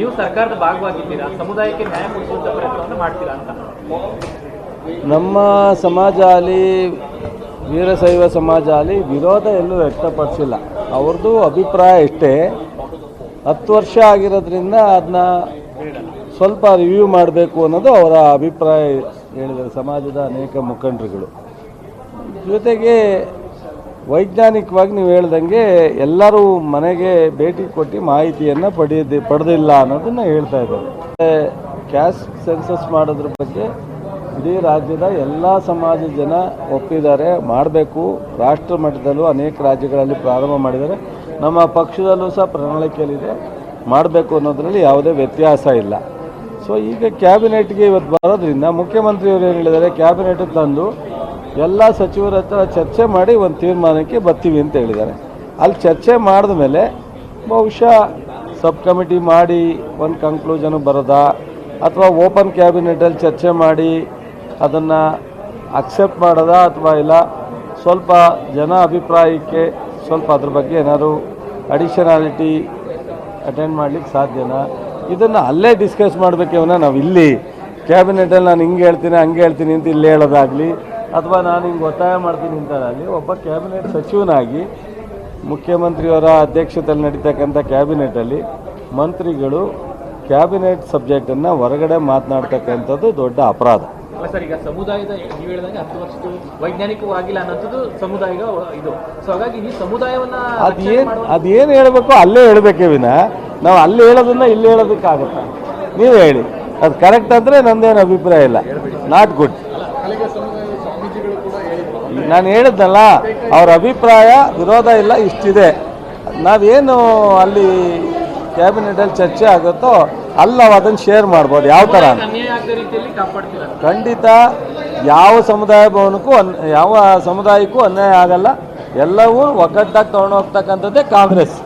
ನೀವು ಸರ್ಕಾರದ ಭಾಗವಾಗಿದ್ದೀರಾ, ಸಮುದಾಯಕ್ಕೆ ನ್ಯಾಯ ಕೊಡಿಸುವಂತ ಪ್ರಯತ್ನವನ್ನು ಮಾಡ್ತೀರಾ ಅಂತ? ನಮ್ಮ ಸಮಾಜ ಆಗಲಿ ವೀರಶೈವ ಸಮಾಜ ಆಗಲಿ ವಿರೋಧ ಎಲ್ಲೂ ವ್ಯಕ್ತಪಡಿಸಿಲ್ಲ. ಅವ್ರದ್ದು ಅಭಿಪ್ರಾಯ ಇಷ್ಟೇ, 10 ವರ್ಷ ಆಗಿರೋದ್ರಿಂದ ಅದನ್ನ ಸ್ವಲ್ಪ ರಿವ್ಯೂ ಮಾಡಬೇಕು ಅನ್ನೋದು ಅವರ ಅಭಿಪ್ರಾಯ ಹೇಳಿದ್ದಾರೆ ಸಮಾಜದ ಅನೇಕ ಮುಖಂಡರುಗಳು. ಜೊತೆಗೆ ವೈಜ್ಞಾನಿಕವಾಗಿ ನೀವು ಹೇಳ್ದಂಗೆ ಎಲ್ಲರೂ ಮನೆಗೆ ಭೇಟಿ ಕೊಟ್ಟು ಮಾಹಿತಿಯನ್ನು ಪಡೆದಿಲ್ಲ ಅನ್ನೋದನ್ನು ಹೇಳ್ತಾ ಇದ್ದಾರೆ. ಕ್ಯಾಸ್ಟ್ ಸೆನ್ಸಸ್ ಮಾಡೋದ್ರ ಬಗ್ಗೆ ಇಡೀ ರಾಜ್ಯದ ಎಲ್ಲ ಸಮಾಜದ ಜನ ಒಪ್ಪಿದ್ದಾರೆ, ಮಾಡಬೇಕು. ರಾಷ್ಟ್ರ ಮಟ್ಟದಲ್ಲೂ ಅನೇಕ ರಾಜ್ಯಗಳಲ್ಲಿ ಪ್ರಾರಂಭ ಮಾಡಿದ್ದಾರೆ. ನಮ್ಮ ಪಕ್ಷದಲ್ಲೂ ಸಹ ಪ್ರಣಾಳಿಕೆಯಲ್ಲಿದೆ, ಮಾಡಬೇಕು ಅನ್ನೋದರಲ್ಲಿ ಯಾವುದೇ ವ್ಯತ್ಯಾಸ ಇಲ್ಲ. ಸೊ ಈಗ ಕ್ಯಾಬಿನೆಟ್ಗೆ ಇವತ್ತು ಬರೋದ್ರಿಂದ ಮುಖ್ಯಮಂತ್ರಿಯವರು ಏನು ಹೇಳಿದ್ದಾರೆ, ಕ್ಯಾಬಿನೆಟ್ ತಂದು ಎಲ್ಲ ಸಚಿವರ ಹತ್ರ ಚರ್ಚೆ ಮಾಡಿ ಒಂದು ತೀರ್ಮಾನಕ್ಕೆ ಬರ್ತೀವಿ ಅಂತ ಹೇಳಿದ್ದಾರೆ. ಅಲ್ಲಿ ಚರ್ಚೆ ಮಾಡಿದ ಮೇಲೆ ಬಹುಶಃ ಸಬ್ ಕಮಿಟಿ ಮಾಡಿ ಒಂದು ಕನ್ಕ್ಲೂಷನ್ ಬರೋದಾ, ಅಥವಾ ಓಪನ್ ಕ್ಯಾಬಿನೆಟಲ್ಲಿ ಚರ್ಚೆ ಮಾಡಿ ಅದನ್ನು ಅಕ್ಸೆಪ್ಟ್ ಮಾಡೋದಾ, ಅಥವಾ ಇಲ್ಲ ಸ್ವಲ್ಪ ಜನ ಅಭಿಪ್ರಾಯಕ್ಕೆ ಸ್ವಲ್ಪ ಅದ್ರ ಬಗ್ಗೆ ಏನಾದರೂ ಅಡಿಷನಾಲಿಟಿ ಅಟೆಂಡ್ ಮಾಡಲಿಕ್ಕೆ ಸಾಧ್ಯನಾ, ಇದನ್ನು ಅಲ್ಲೇ ಡಿಸ್ಕಸ್ ಮಾಡಬೇಕೇವನ. ನಾವು ಇಲ್ಲಿ ಕ್ಯಾಬಿನೆಟಲ್ಲಿ ನಾನು ಹಿಂಗೆ ಹೇಳ್ತೀನಿ ಹಂಗೆ ಹೇಳ್ತೀನಿ ಅಂತ ಇಲ್ಲಿ ಹೇಳೋದಾಗಲಿ, ಅಥವಾ ನಾನು ಹಿಂಗೆ ಒತ್ತಾಯ ಮಾಡ್ತೀನಿ ಅಂತಾಗಲಿ, ಒಬ್ಬ ಕ್ಯಾಬಿನೆಟ್ ಸಚಿವನಾಗಿ ಮುಖ್ಯಮಂತ್ರಿಯವರ ಅಧ್ಯಕ್ಷತೆಯಲ್ಲಿ ನಡೀತಕ್ಕಂಥ ಕ್ಯಾಬಿನೆಟಲ್ಲಿ ಮಂತ್ರಿಗಳು ಕ್ಯಾಬಿನೆಟ್ ಸಬ್ಜೆಕ್ಟನ್ನು ಹೊರಗಡೆ ಮಾತನಾಡ್ತಕ್ಕಂಥದ್ದು ದೊಡ್ಡ ಅಪರಾಧ. ಸರ್, ಈಗ ಸಮುದಾಯದ ನೀವು ಹೇಳಿದಂಗೆ 10 ವರ್ಷದ್ದು ವೈಜ್ಞಾನಿಕವಾಗಿಲ್ಲ ಅನ್ನೋದು ಸಮುದಾಯ ಇದು. ಸೊ ಹಾಗಾಗಿ ಈ ಸಮುದಾಯವನ್ನ ಅದೇನು ಹೇಳಬೇಕು ಅಲ್ಲೇ ಹೇಳಬೇಕೇ ವಿನ ನಾವು ಅಲ್ಲಿ ಹೇಳೋದನ್ನ ಇಲ್ಲಿ ಹೇಳೋದಕ್ಕಾಗತ್ತಾ? ನೀವು ಹೇಳಿ, ಅದು ಕರೆಕ್ಟ್ ಅಂದರೆ ನಂದೇನು ಅಭಿಪ್ರಾಯ ಇಲ್ಲ, ನಾಟ್ ಗುಡ್. ನಾನು ಹೇಳಿದ್ನಲ್ಲ, ಅವ್ರ ಅಭಿಪ್ರಾಯ ವಿರೋಧ ಇಲ್ಲ, ಇಷ್ಟಿದೆ. ನಾವೇನು ಅಲ್ಲಿ ಕ್ಯಾಬಿನೆಟಲ್ಲಿ ಚರ್ಚೆ ಆಗುತ್ತೋ ಅಲ್ಲಿ ನಾವು ಅದನ್ನು ಶೇರ್ ಮಾಡ್ಬೋದು. ಯಾವ ಥರ ಖಂಡಿತ ಯಾವ ಸಮುದಾಯ ಭವನಕ್ಕೂ ಯಾವ ಸಮುದಾಯಕ್ಕೂ ಅನ್ಯಾಯ ಆಗಲ್ಲ. ಎಲ್ಲವೂ ಒಗ್ಗಟ್ಟಾಗಿ ತೊಗೊಂಡು ಹೋಗ್ತಕ್ಕಂಥದ್ದೇ ಕಾಂಗ್ರೆಸ್.